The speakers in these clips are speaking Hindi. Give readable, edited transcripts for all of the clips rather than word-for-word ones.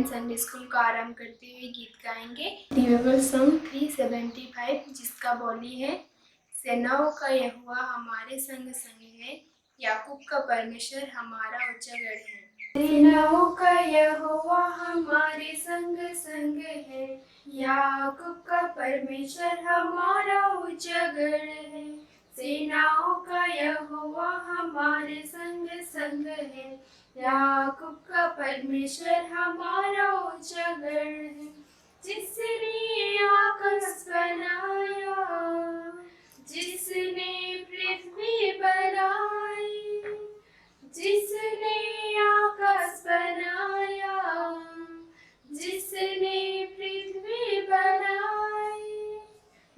इंडियन संडे स्कूल का आरंभ करते हुए गीत गाएंगे डिवोशनल सॉन्ग 375 जिसका बोली है, सेनाओं का यहोवा हमारे संग संग है, याकूब का परमेश्वर हमारा उच्चगढ़ है। सेनाओं का यहोवा हमारे संग संग है, याकूब का परमेश्वर हमारा उच्चगढ़ है। सेनाओं का यहोवा हमारे संग संग है, याकूब का परमेश्वर हमारा उच्चगढ़ है। जिसने आकाश बनाया, जिसने पृथ्वी बनाई, जिसने आकाश बनाया, जिसने पृथ्वी बनाई,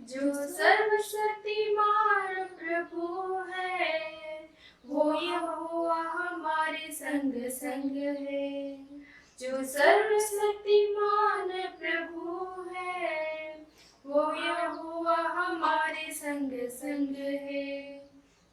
जो सर्वशक्तिमान प्रभु है, वो यहोवा हमारे संग संग है। जो सर्वशक्तिमान प्रभु है, वो यहोवा हमारे संग संग है।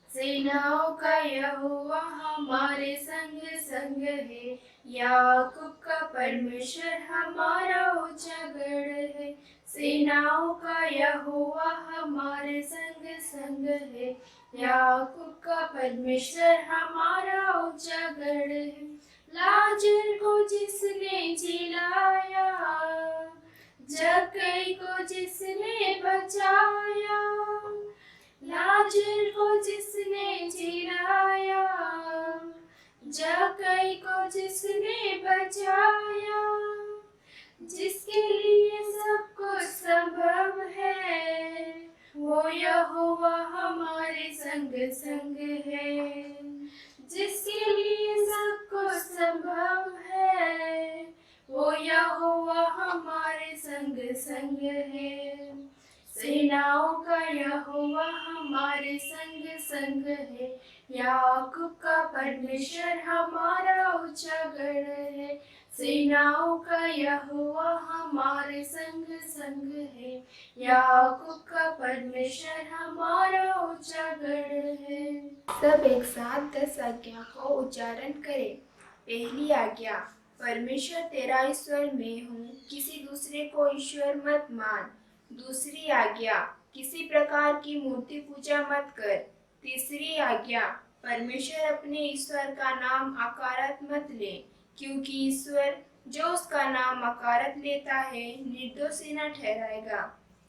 सेनाओं का यहोवा हमारे संग संग है, याकूब का परमेश्वर हमारा उच्चगढ़ है। सेनाओं का यहोवा हमारे संग संग है, याकूब का परमेश्वर हमारा उच्चगढ़ है। लाजर को जिसने जिलाया, जक्कई को जिसने बचाया, लाजर को जिसने जिलाया, जक्कई को जिसने बचाया, जिसके लिए सब कुछ संभव है, वो यहोवा हमारे संग संग है। जिसके लिए सब कुछ संभव है, वो यहोवा हमारे संग संग है। सेनाओं का यहोवा हमारे संग संग है, याकूब का परमेश्वर हमारा उच्चगढ़ है। सेनाओं का यहोवा हमारे संग संग है, याकूब का परमेश्वर हमारा उच्चगढ़ है। सब एक साथ 10 आज्ञा को उच्चारण करें। पहली आज्ञा, परमेश्वर तेरा ईश्वर मैं हूँ, किसी दूसरे को ईश्वर मत मान। दूसरी आज्ञा, किसी प्रकार की मूर्ति पूजा मत कर। तीसरी आज्ञा, परमेश्वर अपने ईश्वर का नाम अकारत मत ले, क्योंकि ईश्वर जो उसका नाम अकारत लेता है निर्दोषी न ठहराएगा।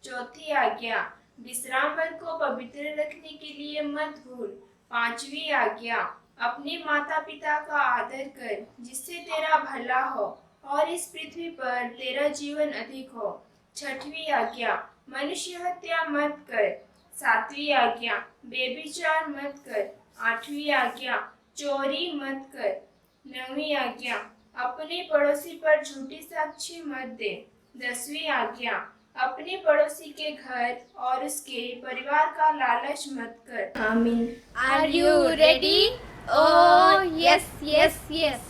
चौथी आज्ञा, विश्राम भर को पवित्र रखने के लिए मत भूल। पांचवी आज्ञा, अपने माता पिता का आदर कर, जिससे तेरा भला हो और इस पृथ्वी पर तेरा जीवन अधिक हो। छठवीं आज्ञा, मनुष्य हत्या मत कर। सातवीं आज्ञा, बेविचार मत कर। आठवीं आज्ञा, चोरी मत कर। नवीं आज्ञा, अपने पड़ोसी पर झूठी साक्षी मत दे। 10वीं आज्ञा, अपने पड़ोसी के घर और उसके परिवार का लालच मत कर। आमीन। Are you ready? Oh, yes, yes, yes.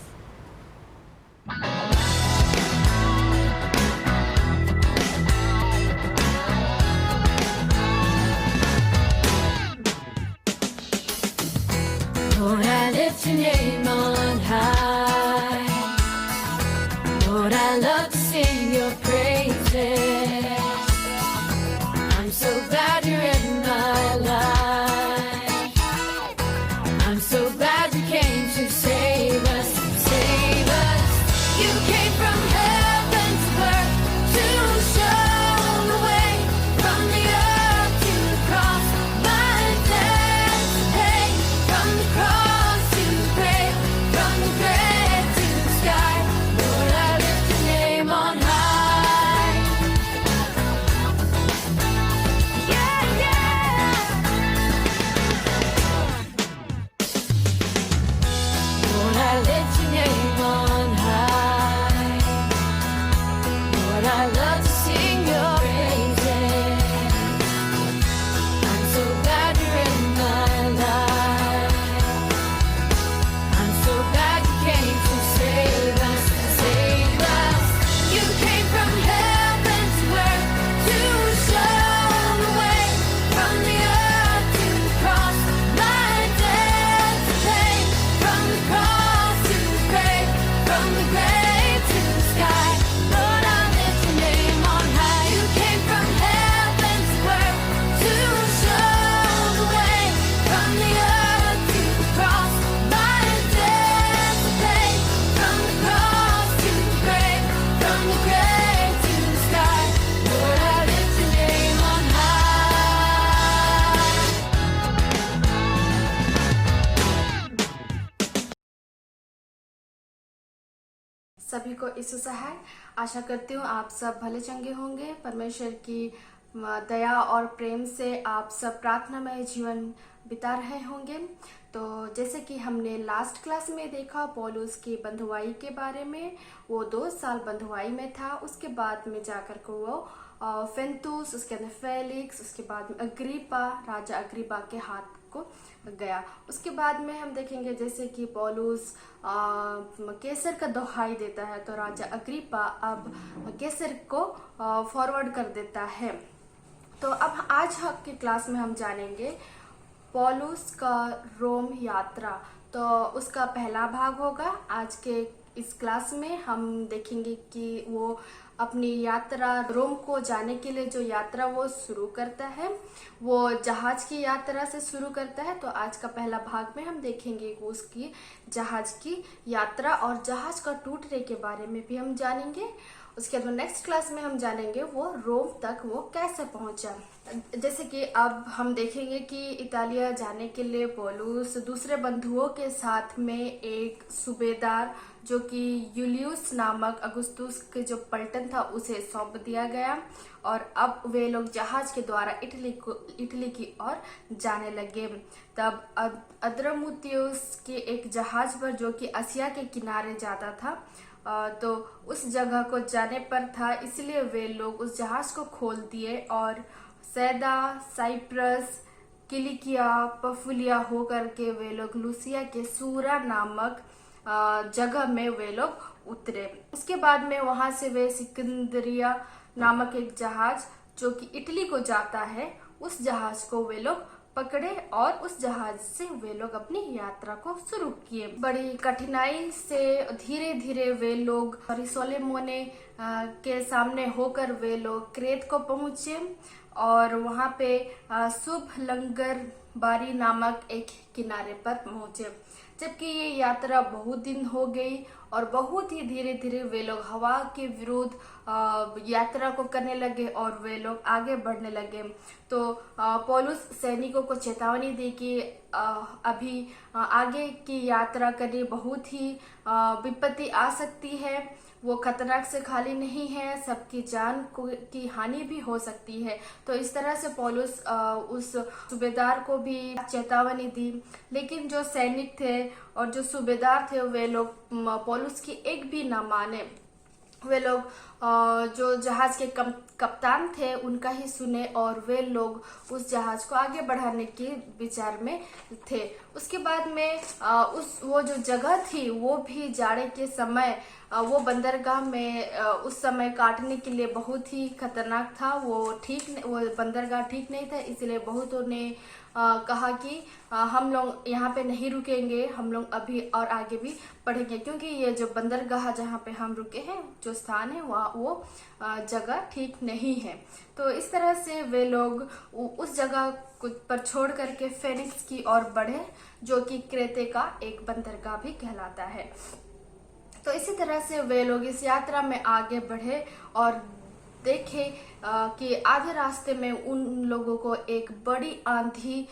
Lord, I lift your name on high. Lord, I love to sing your praises. I'm so glad you're in my life. I'm so glad you came to save us, save us. You सभी को यीशु सहाय। आशा करती हूँ आप सब भले चंगे होंगे। परमेश्वर की दया और प्रेम से आप सब प्रार्थनामय जीवन बिता रहे होंगे। तो जैसे कि हमने लास्ट क्लास में देखा पौलुस की बंधुआई के बारे में, वो 2 साल बंधुआई में था। उसके बाद में जाकर को वो फेंतुस, उसके अंदर फेलिक्स, उसके बाद में अग्रिपा, राजा अग्रिपा के हाथ को गया। उसके बाद में हम देखेंगे जैसे कि पौलुस कैसर का दोहाई देता है, तो राजा अग्रिपा अब कैसर को फॉरवर्ड कर देता है। तो अब आज की क्लास में हम जानेंगे पौलुस का रोम यात्रा। तो उसका पहला भाग होगा। आज के इस क्लास में हम देखेंगे कि वो अपनी यात्रा रोम को जाने के लिए जो यात्रा वो शुरू करता है, वो जहाज की यात्रा से शुरू करता है। तो आज का पहला भाग में हम देखेंगे कि उसकी जहाज की यात्रा और जहाज का टूटने के बारे में भी हम जानेंगे। उसके बाद नेक्स्ट क्लास में हम जानेंगे वो रोम तक वो कैसे पहुंचा। जैसे कि अब हम देखेंगे कि इतालिया जाने के लिए पौलुस दूसरे बंधुओं के साथ में एक सूबेदार जो कि यूलियस नामक अगुस्तुस के जो पलटन था उसे सौंप दिया गया, और अब वे लोग जहाज के द्वारा इटली की ओर जाने लगे। तब अद्रमुत्तियुस के एक जहाज पर जो कि एशिया के किनारे जाता था, तो उस जगह को जाने पर था, इसलिए वे लोग उस जहाज को खोल दिए और सैदा, साइप्रस, किलिकिया, पफुलिया होकर के वे लोग लूसिया के सूरा नामक जगह में वे लोग उतरे। उसके बाद में वहां से वे सिकंदरिया नामक एक जहाज जो कि इटली को जाता है, उस जहाज को वे लोग पकड़े और उस जहाज से वे लोग अपनी यात्रा को शुरू किए। बड़ी कठिनाई से धीरे धीरे वे लोग रिसोलेमोने के सामने होकर वे लोग क्रेत को पहुंचे और वहां पे शुभ लंगर बारी नामक एक किनारे पर पहुंचे। जबकि ये यात्रा बहुत दिन हो गई और बहुत ही धीरे धीरे वे लोग हवा के विरुद्ध यात्रा को करने लगे और वे लोग आगे बढ़ने लगे। तो पौलुस सैनिकों को चेतावनी दी कि अभी आगे की यात्रा करनी बहुत ही विपत्ति आ सकती है, वो खतरनाक से खाली नहीं है, सबकी जान की हानि भी हो सकती है। तो इस तरह से पौलुस उस सूबेदार को भी चेतावनी दी। लेकिन जो सैनिक थे और जो सूबेदार थे वे लोग पौलुस की एक भी ना माने। वे लोग जो जहाज के कप्तान थे उनका ही सुने और वे लोग उस जहाज को आगे बढ़ाने के विचार में थे। उसके बाद में वो जो जगह थी वो भी जाड़े के समय वो बंदरगाह में उस समय काटने के लिए बहुत ही खतरनाक था। वो बंदरगाह ठीक नहीं था, इसलिए बहुतों ने कहा कि हम लोग यहाँ पे नहीं रुकेंगे, हम लोग अभी और आगे भी बढ़ेंगे, क्योंकि ये जो बंदरगाह जहाँ पे हम रुके हैं, जो स्थान है वहाँ वो जगह ठीक नहीं है। तो इस तरह से वे लोग उस जगह पर छोड़ करके फेनिक्स की ओर बढ़े, जो कि क्रेते का एक बंदरगाह भी कहलाता है। तो इसी तरह से वे लोग इस यात्रा में आगे बढ़े और देखे कि आधे रास्ते में उन लोगों को एक बड़ी आंधी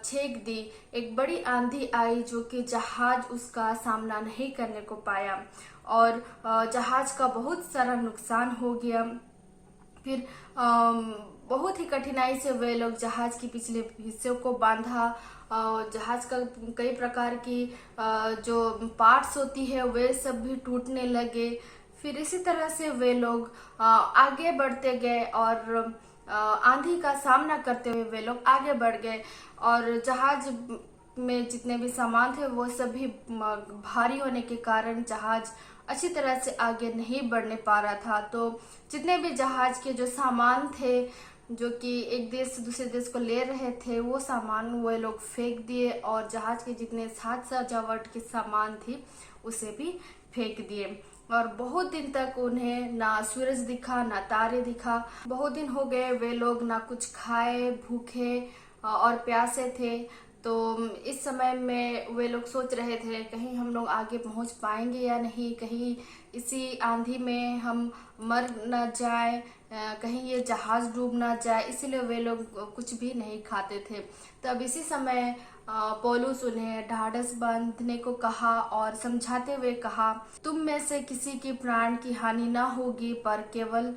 छेक दी। एक बड़ी आंधी आई जो कि जहाज उसका सामना नहीं करने को पाया और जहाज का बहुत सारा नुकसान हो गया। फिर बहुत ही कठिनाई से वे लोग जहाज की पिछले हिस्से को बांधा। जहाज का कई प्रकार की जो पार्ट्स होती है वे सब भी टूटने लगे। फिर इसी तरह से वे लोग आगे बढ़ते गए और आंधी का सामना करते हुए वे लोग आगे बढ़ गए और जहाज में जितने भी सामान थे वो सभी भारी होने के कारण जहाज अच्छी तरह से आगे नहीं बढ़ने पा रहा था। तो जितने भी जहाज के जो सामान थे जो कि एक देश से दूसरे देश को ले रहे थे, वो सामान वो लोग फेंक दिए और जहाज के जितने साज सजावट के सामान थी उसे भी फेंक दिए। और बहुत दिन तक उन्हें ना सूरज दिखा ना तारे दिखा। बहुत दिन हो गए वे लोग ना कुछ खाए, भूखे और प्यासे थे। तो इस समय में वे लोग सोच रहे थे कहीं हम लोग आगे पहुंच पाएंगे या नहीं, कहीं इसी आंधी में हम मर न जाए, कहीं ये जहाज डूब ना जाए, इसीलिए वे लोग कुछ भी नहीं खाते थे। तब इसी समय पौलुस उन्हें ढाढ़स बांधने को कहा और समझाते हुए कहा, तुम में से किसी की प्राण की हानि ना होगी, पर केवल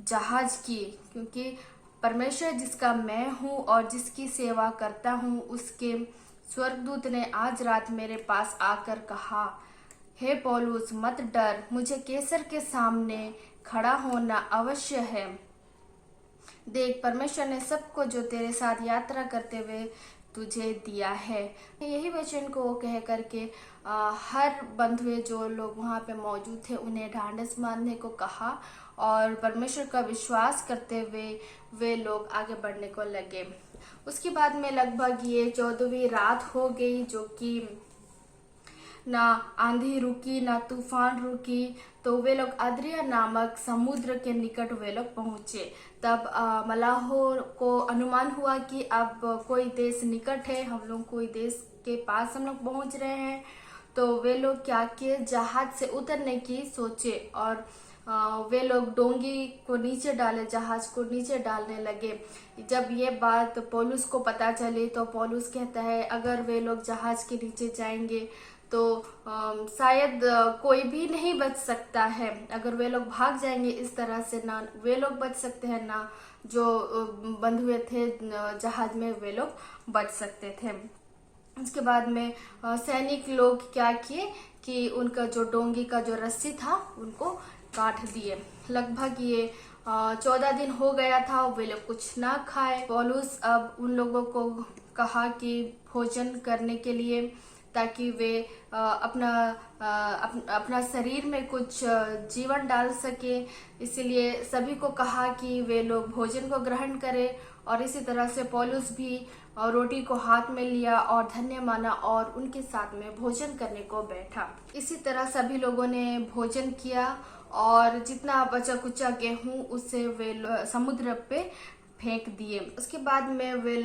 जहाज की, क्योंकि परमेश्वर जिसका मैं हूँ और जिसकी सेवा करता हूँ, उसके स्वर्गदूत ने आज रात मेरे पास आकर कहा, हे पौलुस, मत डर, मुझे कैसर के सामने खड़ा होना अवश्य है। देख, परमेश्वर ने सबको जो तेरे साथ यात्रा करते हुए तुझे दिया है। यही वचन को कह करके हर बंधुए जो लोग वहाँ पे मौजूद थे उन्हें ढांढस बांधने को कहा और परमेश्वर का विश्वास करते हुए वे लोग आगे बढ़ने को लगे। उसके बाद में लगभग ये 14वीं रात हो गई, जो कि ना आंधी रुकी ना तूफान रुकी। तो वे लोग अद्रिया नामक समुद्र के निकट वे लोग पहुंचे। तब मलाहों को अनुमान हुआ कि अब कोई देश निकट है, हम लोग कोई देश के पास हम लोग पहुंच रहे हैं। तो वे लोग क्या किए, जहाज से उतरने की सोचे और वे लोग डोंगी को नीचे डाले, जहाज को नीचे डालने लगे। जब ये बात पौलुस को पता चली तो पौलुस कहता है, अगर वे लोग जहाज के नीचे जाएंगे तो शायद कोई भी नहीं बच सकता है। अगर वे लोग भाग जाएंगे इस तरह से, ना वे लोग बच सकते हैं, ना जो बंधुए थे जहाज में वे लोग बच सकते थे। उसके बाद में सैनिक लोग क्या किए कि उनका जो डोंगी का जो रस्सी था उनको काट दिए। लगभग ये 14 दिन हो गया था, वे लोग कुछ ना खाए। पौलुस अब उन लोगों को कहा कि भोजन करने के लिए, ताकि वे अपना शरीर में कुछ जीवन डाल सके। इसलिए सभी को कहा कि वे लोग भोजन को ग्रहण करें और इसी तरह से पौलुस भी रोटी को हाथ में लिया और धन्य माना और उनके साथ में भोजन करने को बैठा। इसी तरह सभी लोगों ने भोजन किया और जितना बचा कुचा गेहूं उससे वे समुद्र पे फेंक दिए। उसके बाद में वे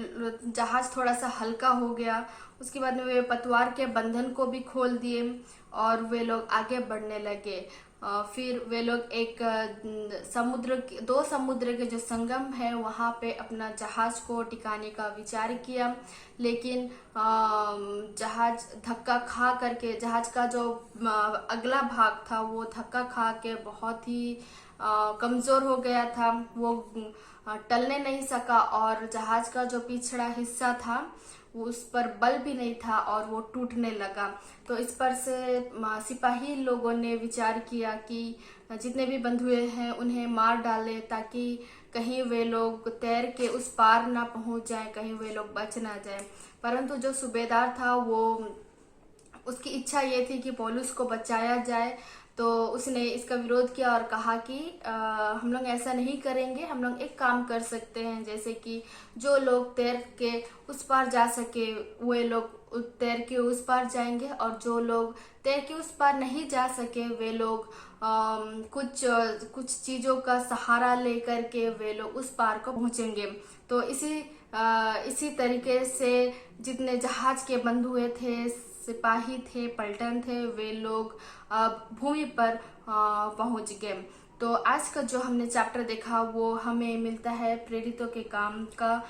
जहाज थोड़ा सा हल्का हो गया। उसके बाद में वे पतवार के बंधन को भी खोल दिए और वे लोग आगे बढ़ने लगे। फिर वे लोग एक दो समुद्र के जो संगम है वहाँ पे अपना जहाज को टिकाने का विचार किया, लेकिन जहाज धक्का खा करके, जहाज का जो अगला भाग था वो धक्का खा के बहुत ही कमजोर हो गया था, वो टलने नहीं सका और जहाज का जो पिछड़ा हिस्सा था उस पर बल भी नहीं था और वो टूटने लगा। तो इस पर से सिपाही लोगों ने विचार किया कि जितने भी बंधुए हैं उन्हें मार डाले, ताकि कहीं वे लोग तैर के उस पार ना पहुंच जाए, कहीं वे लोग बच ना जाए। परंतु जो सूबेदार था वो उसकी इच्छा ये थी कि पौलुस को बचाया जाए। तो उसने इसका विरोध किया और कहा कि हम लोग ऐसा नहीं करेंगे, हम लोग एक काम कर सकते हैं, जैसे कि जो लोग तैर के उस पार जा सके वे लोग तैर के उस पार जाएंगे और जो लोग तैर के उस पार नहीं जा सके वे लोग कुछ चीज़ों का सहारा लेकर के वे लोग उस पार को पहुंचेंगे। तो इसी तरीके से जितने जहाज के बंधुए थे, सिपाही थे, पलटन थे, वे लोग भूमि पर पहुंच गए। तो आज का जो हमने चैप्टर देखा वो हमें मिलता है प्रेरितों के काम का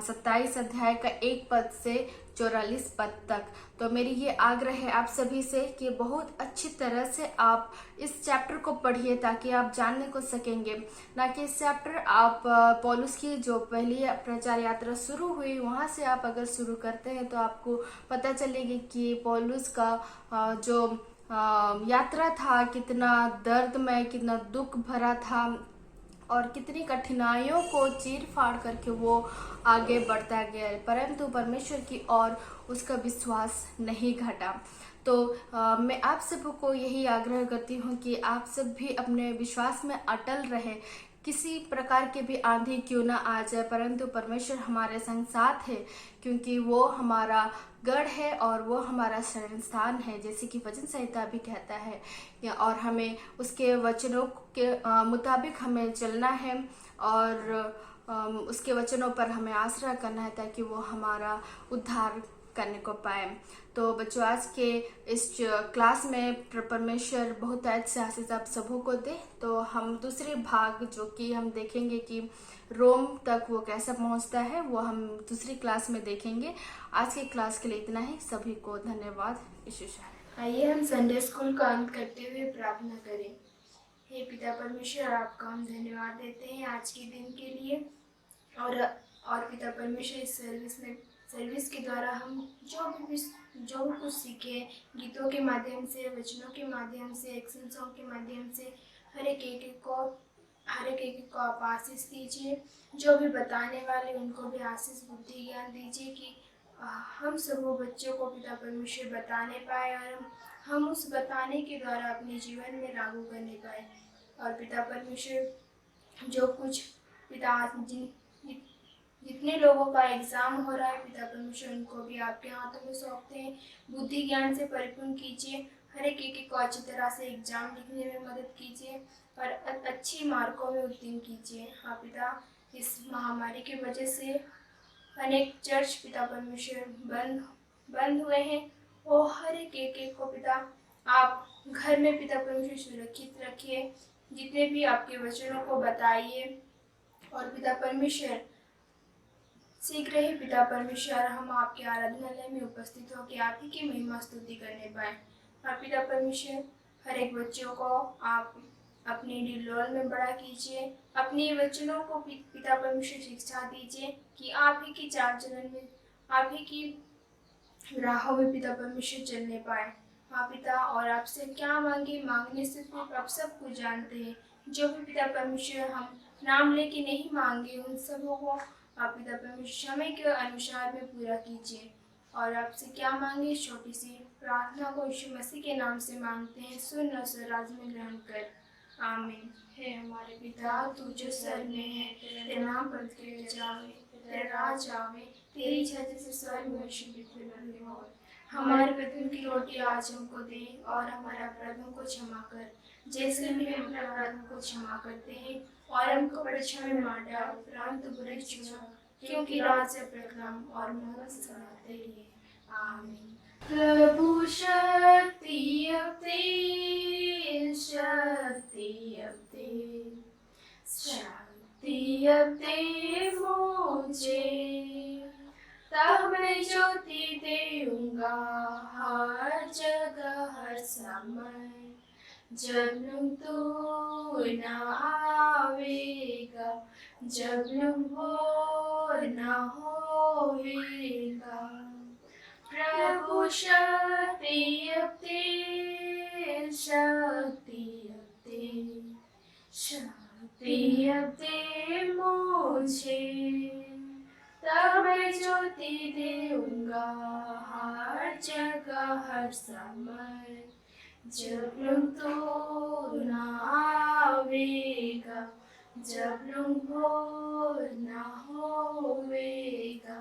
27 अध्याय का 1 पद से 44 पद तक। तो मेरी ये आग्रह है आप सभी से कि बहुत अच्छी तरह से आप इस चैप्टर को पढ़िए, ताकि आप जानने को सकेंगे। ना कि इस चैप्टर आप पौलुस की जो पहली प्रचार यात्रा शुरू हुई वहाँ से आप अगर शुरू करते हैं तो आपको पता चलेगी कि पौलुस का जो यात्रा था कितना दर्दमय, कितना दुख भरा था और कितनी कठिनाइयों को चीर फाड़ करके वो आगे बढ़ता गया, परंतु परमेश्वर की ओर उसका विश्वास नहीं घटा। तो मैं आप सबको यही आग्रह करती हूँ कि आप सब भी अपने विश्वास में अटल रहे। किसी प्रकार के भी आंधी क्यों ना आ जाए, परंतु परमेश्वर हमारे संग साथ है, क्योंकि वो हमारा गढ़ है और वो हमारा शरण स्थान है, जैसे कि वचन संहिता भी कहता है। और हमें उसके वचनों के मुताबिक हमें चलना है और उसके वचनों पर हमें आसरा करना है, ताकि वो हमारा उद्धार करने को पाए। तो बच्चों, आज के इस क्लास में परमेश्वर बहुत अच्छे आशीष आप सबों को दे। तो हम दूसरे भाग जो कि हम देखेंगे कि रोम तक वो कैसा पहुंचता है, वो हम दूसरी क्लास में देखेंगे। आज के क्लास के लिए इतना ही। सभी को धन्यवाद। यीशु शाह। आइए हम संडे स्कूल का अंत करते हुए प्रार्थना करें। हे पिता परमेश्वर, आपका हम धन्यवाद देते हैं आज के दिन के लिए। और पिता परमेश्वर, इस सर्विस के द्वारा हम जो भी कुछ सीखे, गीतों के माध्यम से, वचनों के माध्यम से, एक्शन सॉन्ग के माध्यम से, हर एक को आप आशीष दीजिए। जो भी बताने वाले उनको भी आशीष, बुद्धि, ज्ञान दीजिए कि हम सब वो बच्चों को पिता परमेश्वर बताने पाए और हम उस बताने के द्वारा अपने जीवन में लागू करने पाए। और पिता परमेश्वर, जो कुछ पिता जितने लोगों का एग्जाम हो रहा है पिता परमेश्वर, उनको भी आपके हाथों में सौंपते हैं। बुद्धि ज्ञान से परिपूर्ण कीजिए। हर एक को अच्छी तरह से एग्जाम लिखने में मदद कीजिए और अच्छी मार्कों में उत्तीर्ण कीजिए। हाँ पिता, इस महामारी की वजह से अनेक चर्च पिता परमेश्वर बंद हुए हैं। वो हर एक को पिता आप घर में पिता परमेश्वर सुरक्षित रखिए। जितने भी आपके वचनों को बताइए। और पिता परमेश्वर, शीघ्र ही पिता परमेश्वर हम आपके आराधनालय में उपस्थित होकर आप ही की महिमा स्तुति करने पाए। और पिता परमेश्वर, हर एक बच्चों को आप अपने डिलोल में बड़ा कीजिए। अपने वचनों को पिता परमेश्वर शिक्षा दीजिए कि आप ही की चाल चलन में, आप ही की राहों में पिता परमेश्वर चलने पाए। हाँ पिता, और आपसे क्या मांगने से सिर्फ आप सब कुछ जानते हैं। जो भी पिता परमेश्वर हम नाम लेके नहीं मांगे, उन सबों को आप पिता परमेश्वर समय के अनुसार में पूरा कीजिए। और आपसे क्या मांगे, छोटी सी प्रार्थना को यीशु मसीह के नाम से मांगते हैं। सुन और स्वराज में ग्रहण कर। आमीन। हे हमारे पिता, तू जो स्वर्ग में है, तेरा नाम पवित्र किया जावे, तेरा राज आवे, तेरी इच्छा जैसे स्वर्ग में वैसे भी पृथ्वी में हो। हमारे प्रतिदिन की रोटी आज हमको दे और हमारे अपराधों को क्षमा कर, जैसे हम अपने अपराधों को क्षमा करते हैं। और हमको परीक्षा में मत डाल, परंतु बुरे से बचा, क्योंकि राज्य, प्रताप और महिमा सदा तेरी है। आमीन। प्रभु शक्ति अब दे, शक्ति अब दे, शक्ति अब दे मुझे, तब मैं ज्योति देऊंगा हर जगह हर समय। जब तू न आवेगा, जब भोर न होवेगा, प्रभु शक्ति अब दे, शक्ति अब दे, शक्ति अब दे मुझे, तब मैं ज्योति देऊंगा हर जगह हर समय। जब तू न आवेगा, जब भोर न होवेगा।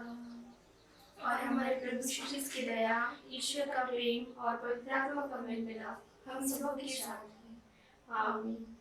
और हमारे प्रभु यीशु मसीह की दया, ईश्वर का प्रेम और पवित्र आत्मा का मेल मिलाप हम सबों के साथ है। आमीन।